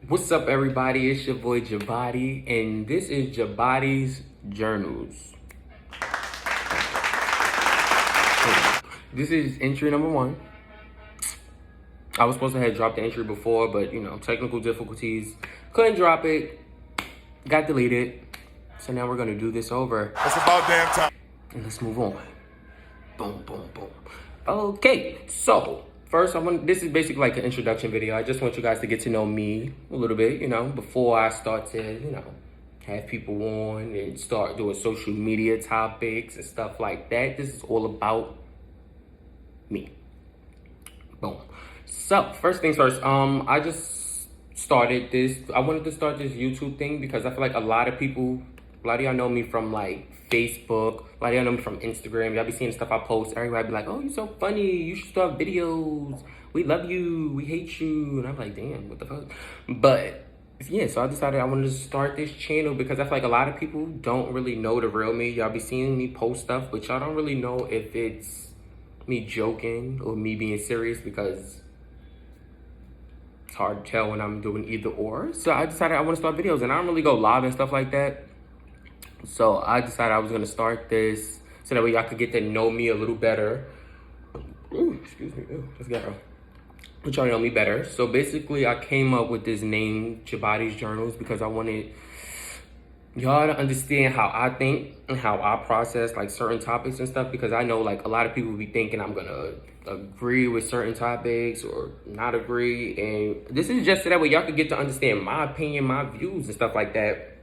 What's up, everybody? It's your boy Jabadi, and this is Jabadi's Journals. This is entry number 1. I was supposed to have dropped the entry before, but technical difficulties. Couldn't drop it. Got deleted. So now we're gonna do this over. It's about damn time. And let's move on. Boom, boom, boom. Okay, so first this is basically like an introduction video. I just want you guys to get to know me a little bit, before I start to, have people on and start doing social media topics and stuff like that. This is all about me. Boom. So first things first, I just started this. I wanted to start this YouTube thing because I feel like a lot of y'all know me from like Facebook. A lot of y'all know me from Instagram. Y'all be seeing stuff I post. Everybody be like, oh, you're so funny. You should start videos. We love you. We hate you. And I'm like, damn, what the fuck? But yeah, so I decided I wanted to start this channel because I feel like a lot of people don't really know the real me. Y'all be seeing me post stuff, but y'all don't really know if it's me joking or me being serious because it's hard to tell when I'm doing either or. So I decided I want to start videos, and I don't really go live and stuff like that. So I decided I was going to start this so that way y'all could get to know me a little better. Ooh, excuse me. Ooh, let's go. But y'all know me better. So basically, I came up with this name, Jabadi's Journals, because I wanted y'all to understand how I think and how I process like certain topics and stuff, because I know like a lot of people be thinking I'm gonna agree with certain topics or not agree, and this is just so that way y'all could get to understand my opinion, my views and stuff like that.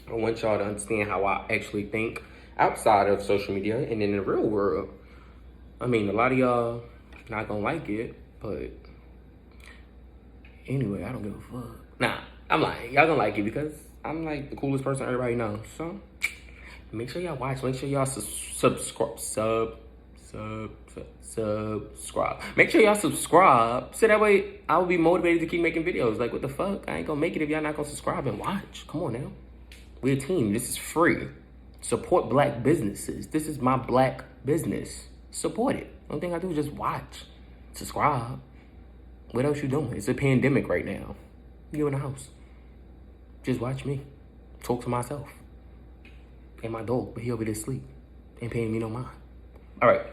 I want y'all to understand how I actually think outside of social media and in the real world. I mean, a lot of y'all not gonna like it, but anyway, I don't give a fuck. Nah, I'm lying. Y'all gonna like it because I'm like the coolest person everybody knows. So make sure y'all watch. Make sure y'all subscribe. Make sure y'all subscribe so that way I will be motivated to keep making videos. Like, what the fuck? I ain't gonna make it if y'all not gonna subscribe and watch. Come on now. We're a team. This is free. Support black businesses. This is my black business. Support it. Only thing I do is just watch. Subscribe. What else you doing? It's a pandemic right now. You in the house. Just watch me. Talk to myself. And my dog, but he over there asleep. Ain't paying me no mind. All right.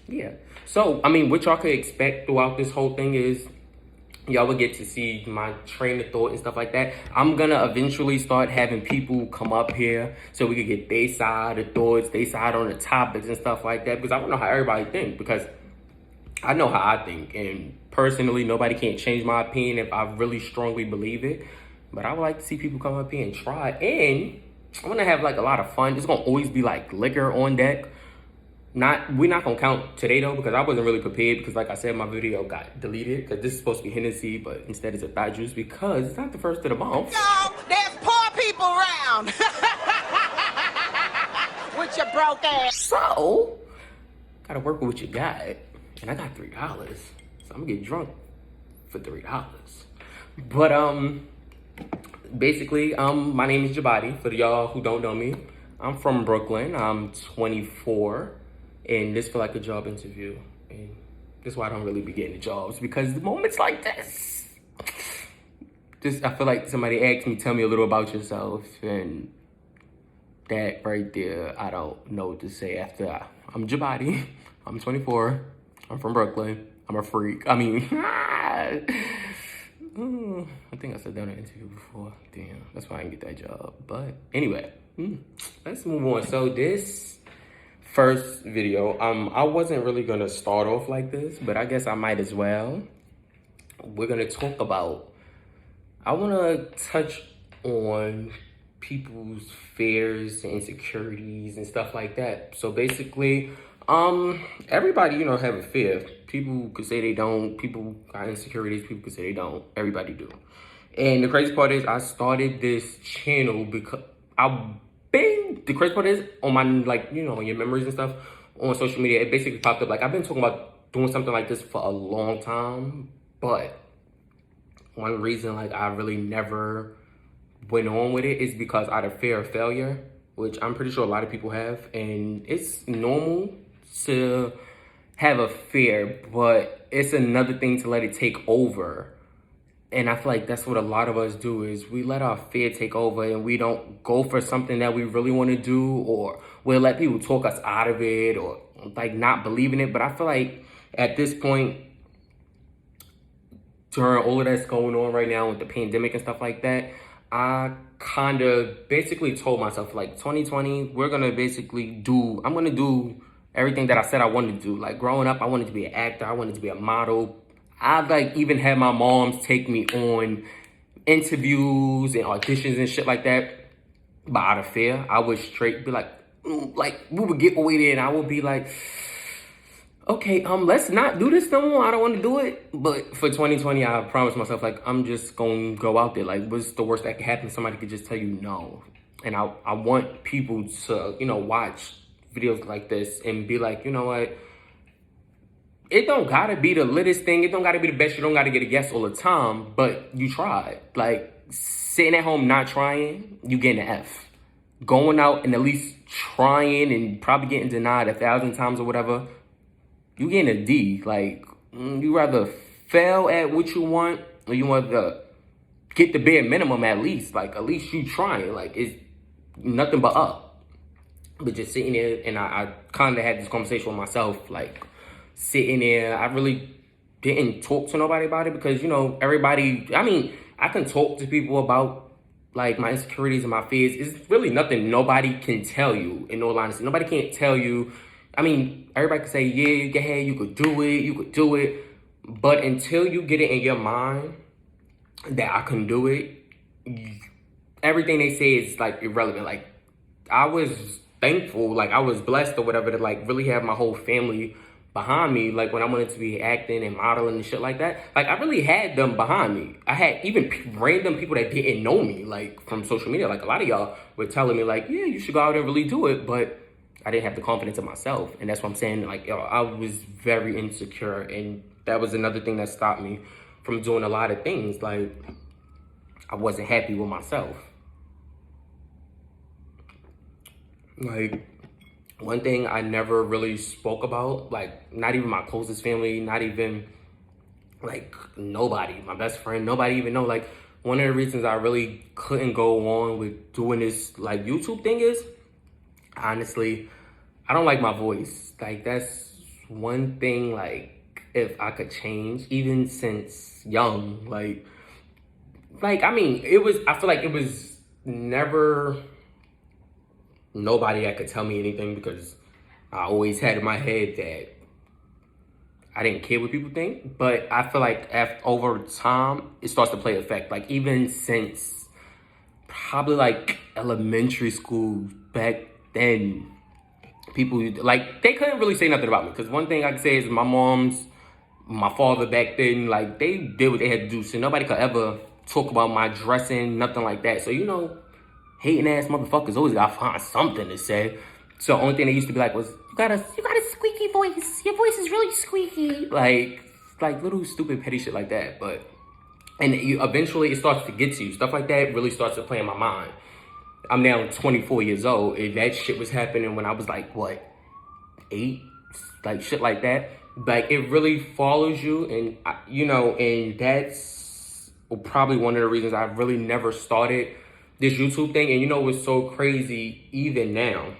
Yeah. So, I mean, what y'all could expect throughout this whole thing is y'all will get to see my train of thought and stuff like that. I'm gonna eventually start having people come up here so we could get their side of thoughts, their side on the topics and stuff like that, because I don't know how everybody think, because I know how I think, and personally nobody can't change my opinion if I really strongly believe it. But I would like to see people come up here and try, and I want to have like a lot of fun. It's gonna always be like liquor on deck. We're not gonna count today though, because I wasn't really prepared, because like I said, my video got deleted because this is supposed to be Hennessy, but instead it's a thigh juice because it's not the first of the month. No, there's poor people around. With your broke ass. So gotta work with what you got, and I got $3, so I'm gonna get drunk for $3. But basically, my name is Jabadi. For y'all who don't know me, I'm from Brooklyn. I'm 24. And this feel like a job interview. And this is why I don't really be getting jobs, because the moments like this, I feel like somebody asked me, tell me a little about yourself. And that right there, I don't know what to say after I'm Jabadi. I'm 24. I'm from Brooklyn. I'm a freak. I mean, I think I said that in an interview before. Damn, that's why I didn't get that job. But anyway, let's move on. So this first video, I wasn't really gonna start off like this, but I guess I might as well. We're gonna talk about, I wanna touch on people's fears and insecurities and stuff like that. So basically, everybody, have a fear. People could say they don't, people got insecurities, people could say they don't, everybody do. And the crazy part is I started this channel because the crazy part is on my, like, on your memories and stuff on social media, it basically popped up. Like, I've been talking about doing something like this for a long time, but one reason, like, I really never went on with it is because out of fear of failure, which I'm pretty sure a lot of people have. And it's normal to have a fear, but it's another thing to let it take over And I feel like that's what a lot of us do is we let our fear take over and we don't go for something that we really want to do, or we'll let people talk us out of it, or like not believe in it. But I feel like at this point, during all of that's going on right now with the pandemic and stuff like that, I kind of basically told myself like 2020, I'm going to do everything that I said I wanted to do. Like growing up, I wanted to be an actor. I wanted to be a model. I like even had my moms take me on interviews and auditions and shit like that. But out of fear, I would straight be like we would get away there and I would be like, okay, let's not do this no more. I don't want to do it. But for 2020, I promised myself, like, I'm just going to go out there. Like, what's the worst that could happen? Somebody could just tell you no. And I want people to, watch videos like this and be like, you know what? It don't got to be the littest thing. It don't got to be the best. You don't got to get a yes all the time. But you tried. Like, sitting at home not trying, you getting an F. Going out and at least trying and probably getting denied 1,000 times or whatever, you getting a D. Like, you rather fail at what you want, or you want to get the bare minimum at least. Like, at least you trying. Like, it's nothing but up. But just sitting there, and I kind of had this conversation with myself, like, sitting there, I really didn't talk to nobody about it because, everybody, I can talk to people about, like, my insecurities and my fears. It's really nothing nobody can tell you, in all honesty. Nobody can't tell you. Everybody can say, yeah, go ahead, you could do it. But until you get it in your mind that I can do it, everything they say is, like, irrelevant. Like, I was thankful, like, I was blessed or whatever to, like, really have my whole family behind me, like, when I wanted to be acting and modeling and shit like that. Like, I really had them behind me. I had even random people that didn't know me, like, from social media. Like, a lot of y'all were telling me, like, yeah, you should go out and really do it, but I didn't have the confidence in myself. And that's what I'm saying. Like, I was very insecure. And that was another thing that stopped me from doing a lot of things. Like, I wasn't happy with myself. Like, one thing I never really spoke about, like, not even my closest family, not even, like, nobody, my best friend, nobody even know. Like, one of the reasons I really couldn't go on with doing this, like, YouTube thing is, honestly, I don't like my voice. Like, that's one thing, like, if I could change, even since young, I feel like it was never nobody that could tell me anything because I always had in my head that I didn't care what people think. But I feel like over time, it starts to play effect. Like, even since probably, like, elementary school back then, people, like, they couldn't really say nothing about me. Because one thing I can say is my father back then, like, they did what they had to do. So nobody could ever talk about my dressing, nothing like that. So, hating ass motherfuckers always gotta find something to say. So the only thing they used to be like was, you got a squeaky voice. Your voice is really squeaky. Like little stupid petty shit like that. And eventually it starts to get to you. Stuff like that really starts to play in my mind. I'm now 24 years old. And that shit was happening when I was like, what, 8? Like, shit like that. Like, it really follows you. And, and that's probably one of the reasons I really never started this YouTube thing. And what's so crazy, even now,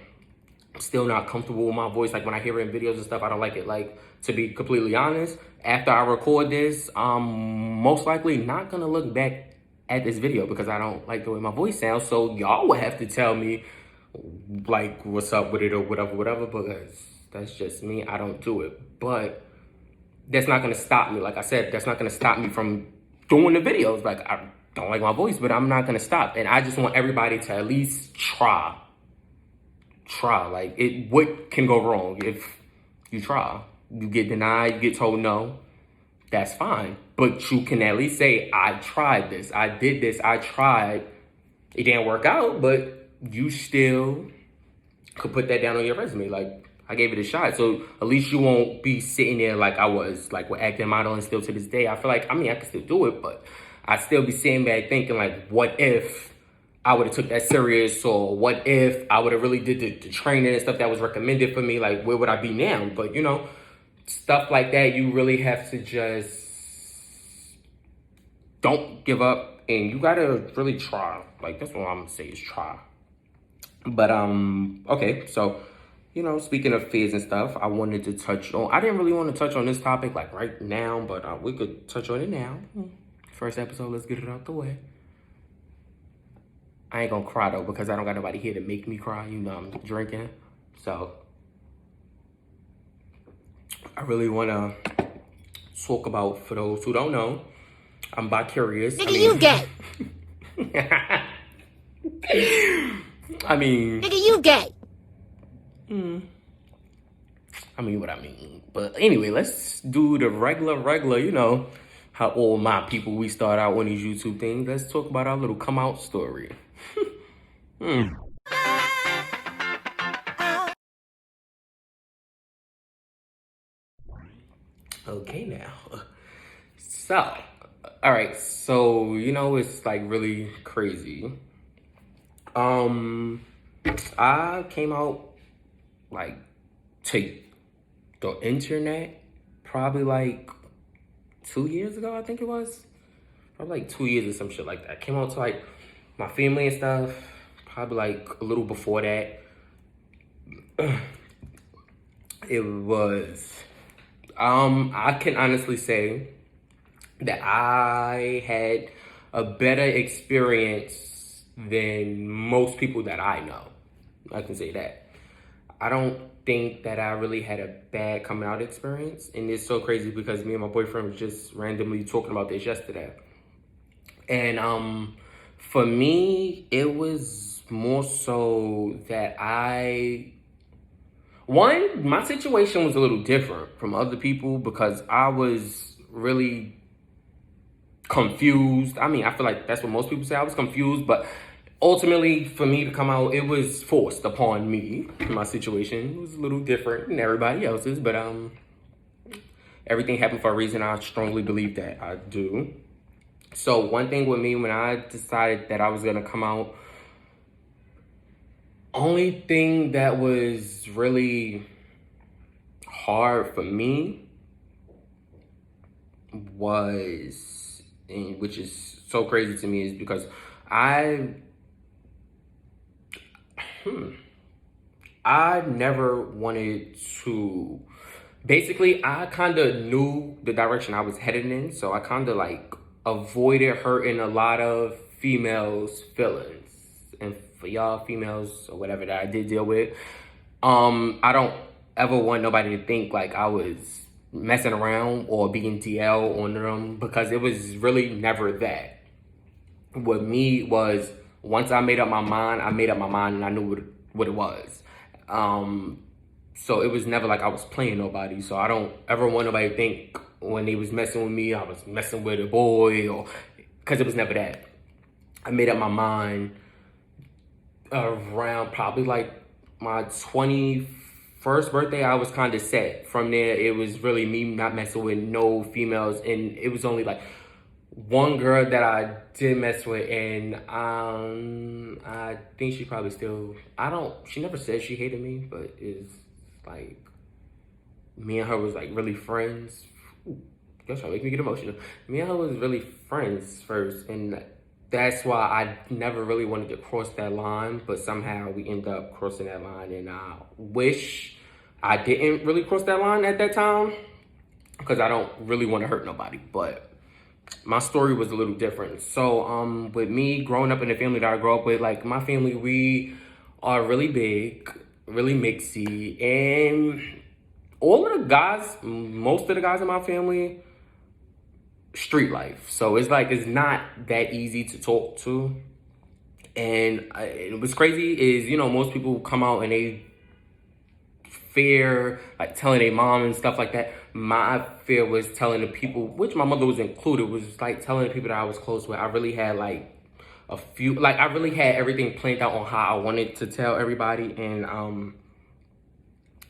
I'm still not comfortable with my voice. Like, when I hear it in videos and stuff, I don't like it. Like, to be completely honest, after I record this, I'm most likely not gonna look back at this video because I don't like the way my voice sounds. So y'all would have to tell me, like, what's up with it or whatever, because that's just me. I don't do it. But that's not gonna stop me. Like I said, that's not gonna stop me from doing the videos. Like, I don't like my voice, but I'm not gonna stop. And I just want everybody to at least try. Like, what can go wrong if you try? You get denied, you get told no, that's fine. But you can at least say, I tried this, I did this, I tried. It didn't work out, but you still could put that down on your resume. Like, I gave it a shot. So at least you won't be sitting there like I was, like, with acting, modeling still to this day. I feel like, I can still do it, but I'd still be sitting back thinking, like, what if I would have took that serious? Or what if I would have really did the training and stuff that was recommended for me? Like, where would I be now? But, stuff like that, you really have to just don't give up, and you gotta really try. Like, that's what I'm gonna say is try. But okay, so speaking of fears and stuff, I wanted to touch on. I didn't really want to touch on this topic like right now, but we could touch on it now. First episode, let's get it out the way. I ain't gonna cry though because I don't got nobody here to make me cry. I'm drinking, so I really wanna talk about. For those who don't know, I'm bi-curious. Nigga, you gay. I mean, Nigga, you gay. I mean what I mean. But anyway, let's do the regular, how all my people, we start out on these YouTube things. Let's talk about our little come out story. Okay now. So, all right. So, it's like really crazy. I came out like to the internet probably like 2 years ago, I think it was. Probably like 2 years or some shit like that. I came out to like my family and stuff, probably like a little before that. It was, I can honestly say that I had a better experience than most people that I know. I can say that. I don't think that I really had a bad coming out experience. And it's so crazy because me and my boyfriend was just randomly talking about this yesterday. And for me, it was more so that my situation was a little different from other people because I was really confused. I mean, I feel like that's what most people say. I was confused, but ultimately, for me to come out, it was forced upon me. My situation was a little different than everybody else's, but everything happened for a reason. I strongly believe that. I do. So one thing with me, when I decided that I was gonna come out, only thing that was really hard for me was, and which is so crazy to me, is because I never wanted to. Basically, I kind of knew the direction I was headed in, so I kind of like avoided hurting a lot of females' feelings. And for y'all females or whatever that I did deal with, I don't ever want nobody to think like I was messing around or being DL on them, because it was really never that. With me was, once I made up my mind, and I knew what it was. So it was never like I was playing nobody. So I don't ever want nobody to think when they was messing with me, I was messing with a boy, or because it was never that. I made up my mind around probably like my 21st birthday. I was kind of set. From there, it was really me not messing with no females, and it was only like one girl that I did mess with, and I think she probably still, she never said she hated me, but it's like, me and her was like really friends. That's trying to make me get emotional. Me and her was really friends first, and that's why I never really wanted to cross that line, but somehow we end up crossing that line, and I wish I didn't really cross that line at that time, because I don't really want to hurt nobody, but my story was a little different. So, with me growing up in the family that I grew up with, like my family, we are really big, really mixy, and all of the guys, most of the guys in my family, street life. So it's like, it's not that easy to talk to. And what's crazy is, most people come out and they fear like telling their mom and stuff like that. My fear was telling the people, which my mother was included, was like telling the people that I was close with. I really had like I really had everything planned out on how I wanted to tell everybody, and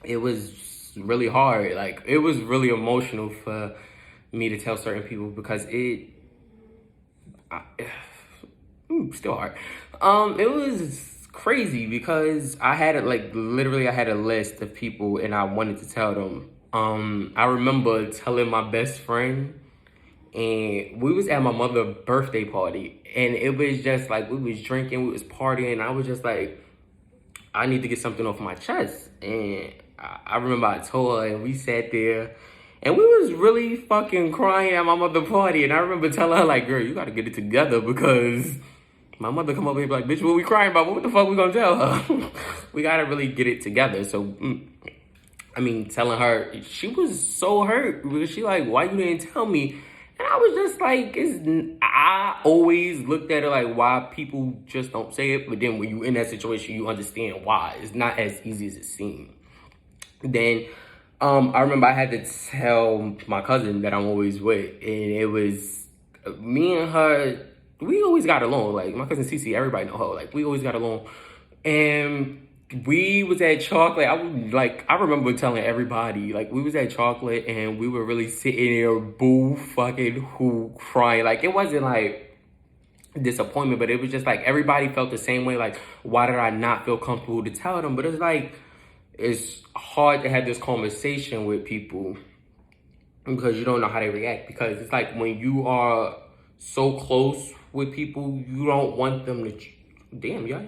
it was really hard. Like, it was really emotional for me to tell certain people, because still hard. It was crazy because I had I had a list of people and I wanted to tell them. I remember telling my best friend, and we was at my mother's birthday party, and it was just like we was drinking, we was partying, and I was just like, I need to get something off my chest. And I remember I told her, and we sat there, and we was really fucking crying at my mother's party. And I remember telling her, like, girl, you gotta get it together, because my mother come over here and be like, bitch, what we crying about? What the fuck we gonna tell her? We gotta really get it together. So, I mean, telling her, she was so hurt, because she like, why you didn't tell me? And I was just like, I always looked at it like, why people just don't say it. But then when you in that situation, you understand why. It's not as easy as it seems. Then I remember I had to tell my cousin that I'm always with. And it was me and her, we always got along. Like, my cousin Cece, everybody know her. Like, we always got along. And we was at chocolate. I remember telling everybody, like, we was at chocolate and we were really sitting there boo fucking who crying. Like, it wasn't like disappointment, but it was just like everybody felt the same way. Like, why did I not feel comfortable to tell them? But it's like, it's hard to have this conversation with people because you don't know how they react. Because it's like when you are so close with people, you don't want them to, damn, y'all.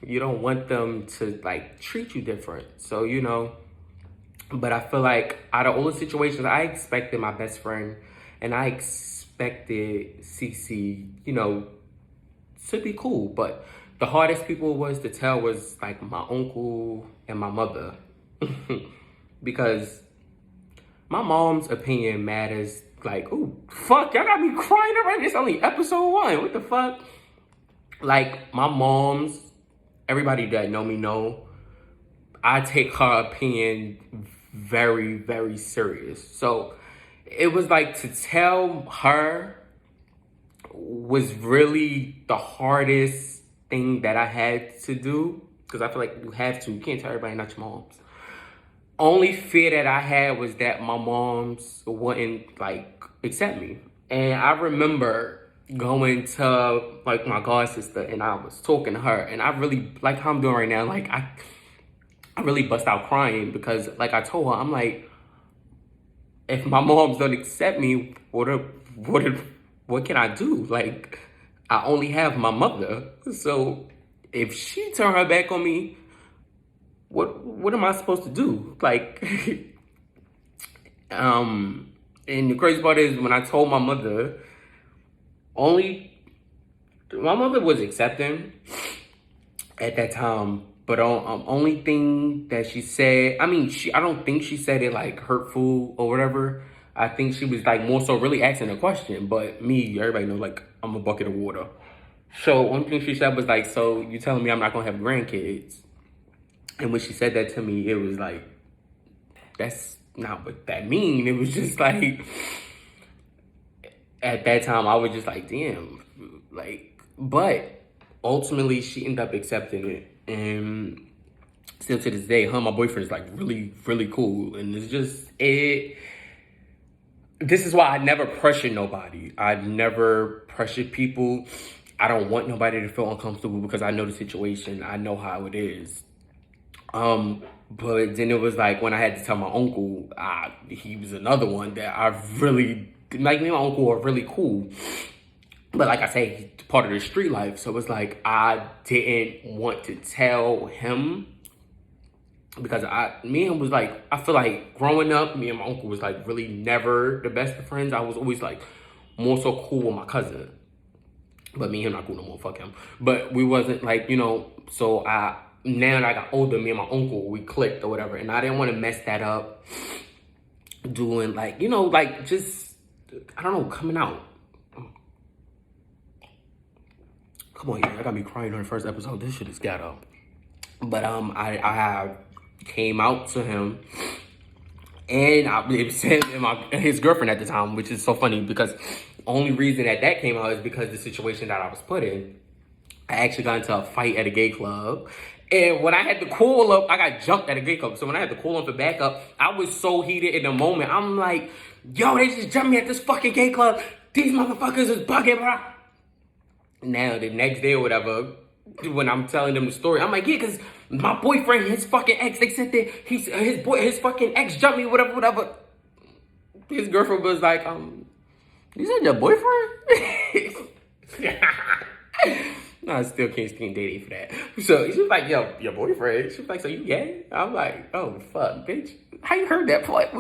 You don't want them to like treat you different. So, you know, but I feel like out of all the situations, I expected my best friend and I expected Cece, you know, to be cool. But the hardest people was to tell was like my uncle and my mother. Because my mom's opinion matters. Like, ooh, fuck, y'all got me crying already. It's only episode 1. What the fuck? Like, my mom's, everybody that know me know, I take her opinion very, very serious. So it was like to tell her was really the hardest thing that I had to do. Because I feel like you have to. You can't tell everybody not your mom's. Only fear that I had was that my mom's wouldn't like accept me. And I remember going to like my god sister and I was talking to her, and I really, like how I'm doing right now, like I really bust out crying because like I told her, I'm like, if my moms don't accept me, what can I do? Like, I only have my mother. So if she turn her back on me, what am I supposed to do? Like, and the crazy part is when I told my mother, my mother was accepting at that time, but only thing that she said, I mean, I don't think she said it like hurtful or whatever. I think she was like more so really asking a question. But me, everybody knows like I'm a bucket of water. So one thing she said was like, so you telling me I'm not gonna have grandkids? And when she said that to me, it was like, that's not what that mean. It was just like, at that time, I was just like, damn, like, but ultimately she ended up accepting it. And still to this day, her and my boyfriend is like really, really cool. And it's just, this is why I never pressure nobody. I never pressure people. I don't want nobody to feel uncomfortable because I know the situation. I know how it is. But then it was like when I had to tell my uncle, he was another one that I really, like me and my uncle are really cool. But like I say, he's part of the street life. So it's like I didn't want to tell him because me and him was like, I feel like growing up, me and my uncle was like really never the best of friends. I was always like more so cool with my cousin. But me and him not cool no more, fuck him. But we wasn't like, you know, so now that I got older, me and my uncle, we clicked or whatever. And I didn't want to mess that up doing like, you know, like just, I don't know, coming out. Come on, yeah, I got me crying on the first episode. This shit is ghetto. But I came out to him, and it was him and his girlfriend at the time, which is so funny because the only reason that came out is because the situation that I was put in. I actually got into a fight at a gay club. And when I had to call up, I got jumped at a gay club. So when I had to call up for backup, I was so heated in the moment. I'm like, yo, they just jumped me at this fucking gay club. These motherfuckers is bugging, bro. Now, the next day or whatever, when I'm telling them the story, I'm like, yeah, because my boyfriend, his fucking ex, they said that his fucking ex jumped me, whatever. his girlfriend was like, you said your boyfriend? No, I still can't stand dating for that. So she was like, yo, your boyfriend? She was like, so you gay? I'm like, oh, fuck, bitch. How you heard that part?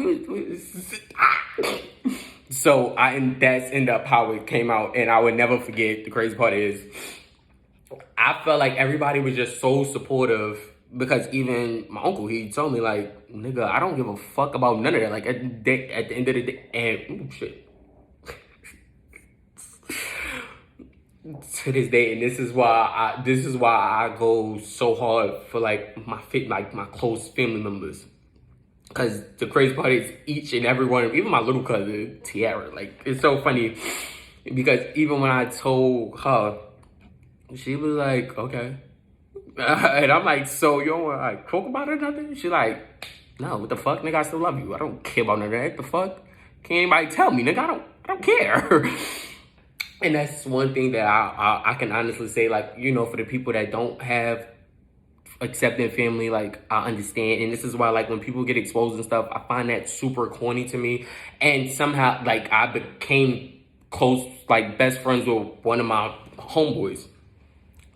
So that's ended up how it came out. And I would never forget, the crazy part is, I felt like everybody was just so supportive because even my uncle, he told me like, nigga, I don't give a fuck about none of that. Like at the end of the day, and shit. To this day, and this is why I go so hard for like my close family members. Cause the crazy part is each and every one of, even my little cousin Tiara, like it's so funny because even when I told her, she was like, okay. And I'm like, so you don't want to like talk about it or nothing? She like, no, what the fuck, nigga, I still love you. I don't care about none of that. The fuck? Can't anybody tell me, nigga? I don't care. And that's one thing that I can honestly say, like, you know, for the people that don't have accepting family, like, I understand. And this is why, like, when people get exposed and stuff, I find that super corny to me. And somehow, like, I became close, like, best friends with one of my homeboys.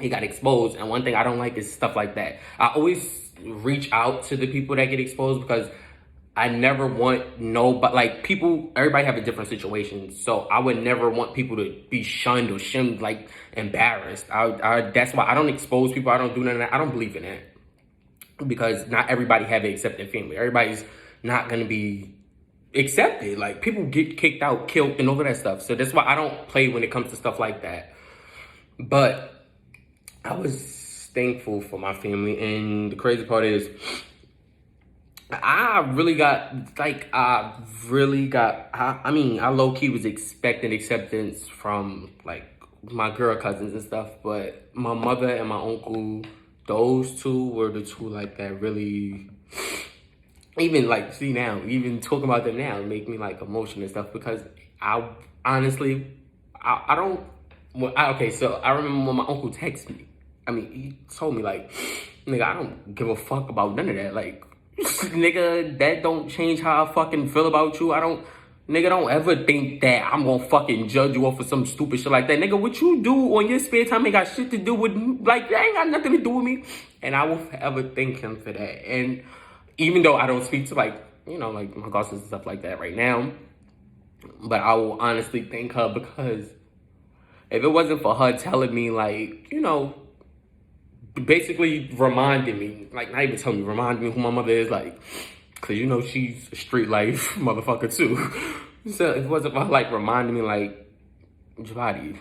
He got exposed, and one thing I don't like is stuff like that. I always reach out to the people that get exposed because I never want but like people, everybody have a different situation. So I would never want people to be shunned or shamed, like embarrassed. That's why I don't expose people. I don't do none of that. I don't believe in that because not everybody have an accepted family. Everybody's not gonna be accepted. Like people get kicked out, killed, and all of that stuff. So that's why I don't play when it comes to stuff like that. But I was thankful for my family, and the crazy part is, I low-key was expecting acceptance from, like, my girl cousins and stuff, but my mother and my uncle, those two were the two, like, that really, even, like, see now, even talking about them now, make me, like, emotional and stuff, because I, honestly, I don't, okay, so I remember when my uncle texted me, he told me, like, nigga, I don't give a fuck about none of that, like, nigga, that don't change how I fucking feel about you. Nigga, don't ever think that I'm gonna fucking judge you off of some stupid shit like that. Nigga, what you do on your spare time ain't got shit to do with, like, that ain't got nothing to do with me. And I will forever thank him for that. And even though I don't speak to, like, you know, like, my cousins and stuff like that right now, but I will honestly thank her because if it wasn't for her telling me, like, you know, basically reminding me, like, not even telling me, reminding me who my mother is, like, because, you know, she's a street life motherfucker, too. So it wasn't for her, like, reminding me, like, Jabadi,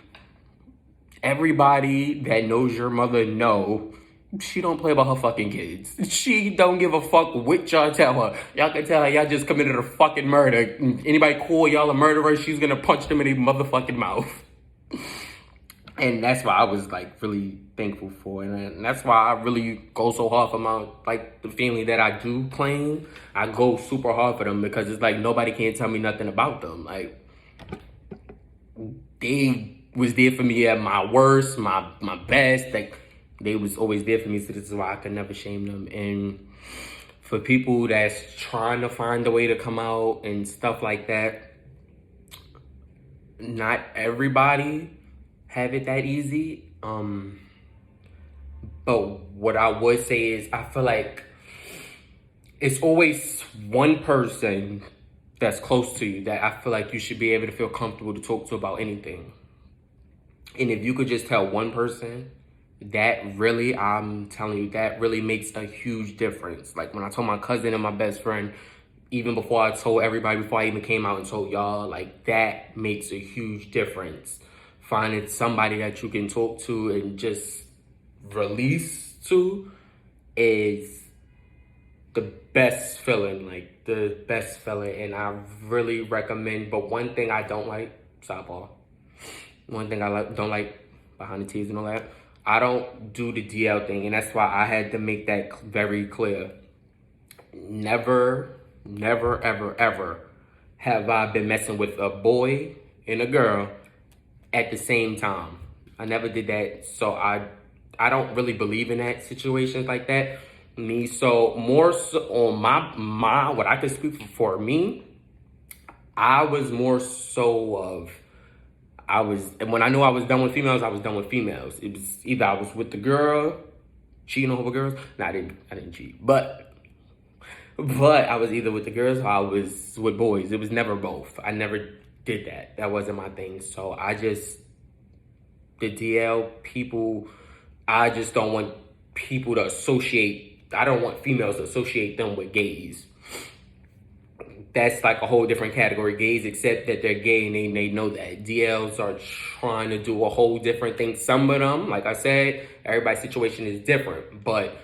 everybody that knows your mother know she don't play about her fucking kids. She don't give a fuck what y'all tell her. Y'all can tell her y'all just committed a fucking murder. Anybody call y'all a murderer, she's gonna punch them in their motherfucking mouth. And that's why I was, like, really thankful for it. And that's why I really go so hard for my, like, the family that I do claim. I go super hard for them because it's like nobody can tell me nothing about them. Like, they was there for me at my worst, my best. Like, they was always there for me. So this is why I could never shame them. And for people that's trying to find a way to come out and stuff like that, not everybody have it that easy. But what I would say is I feel like it's always one person that's close to you that I feel like you should be able to feel comfortable to talk to about anything. And if you could just tell one person, that really, I'm telling you, that really makes a huge difference. Like when I told my cousin and my best friend, even before I told everybody, before I even came out and told y'all, like, that makes a huge difference. Finding somebody that you can talk to and just release to is the best feeling, like the best feeling. And I really recommend, but one thing I don't like, sidebar, one thing I don't like behind the T's and all that, I don't do the DL thing. And that's why I had to make that very clear. Never, ever, ever have I been messing with a boy and a girl at the same time. I never did that. So I don't really believe in that, situations like that. So more so on my what I can speak for me, I was more so of, and when I knew I was done with females, I was done with females. It was either I was with the girl, cheating on her girls. No, I didn't cheat, but I was either with the girls or I was with boys. It was never both. I never did that. That wasn't my thing. So the DL people, I just don't want people to associate, I don't want females to associate them with gays. That's like a whole different category. Gays accept that they're gay and they know that. DLs are trying to do a whole different thing. Some of them, like I said, everybody's situation is different, but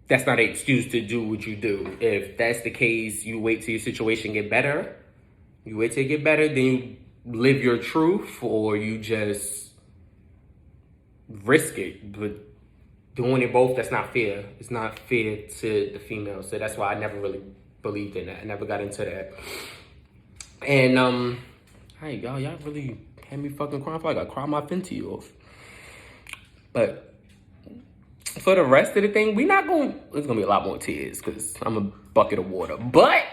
that's not an excuse to do what you do. If that's the case, you wait till your situation get better. You wait till it get better, then you live your truth, or you just risk it. But doing it both, that's not fair. It's not fair to the females. So that's why I never really believed in that. I never got into that. And hey y'all really had me fucking crying. I feel like I cried my Fenty off. But for the rest of the thing, it's gonna be a lot more tears because I'm a bucket of water. But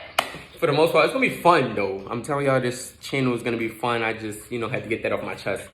for the most part, it's gonna be fun though. I'm telling y'all, this channel is gonna be fun. I just, had to get that off my chest.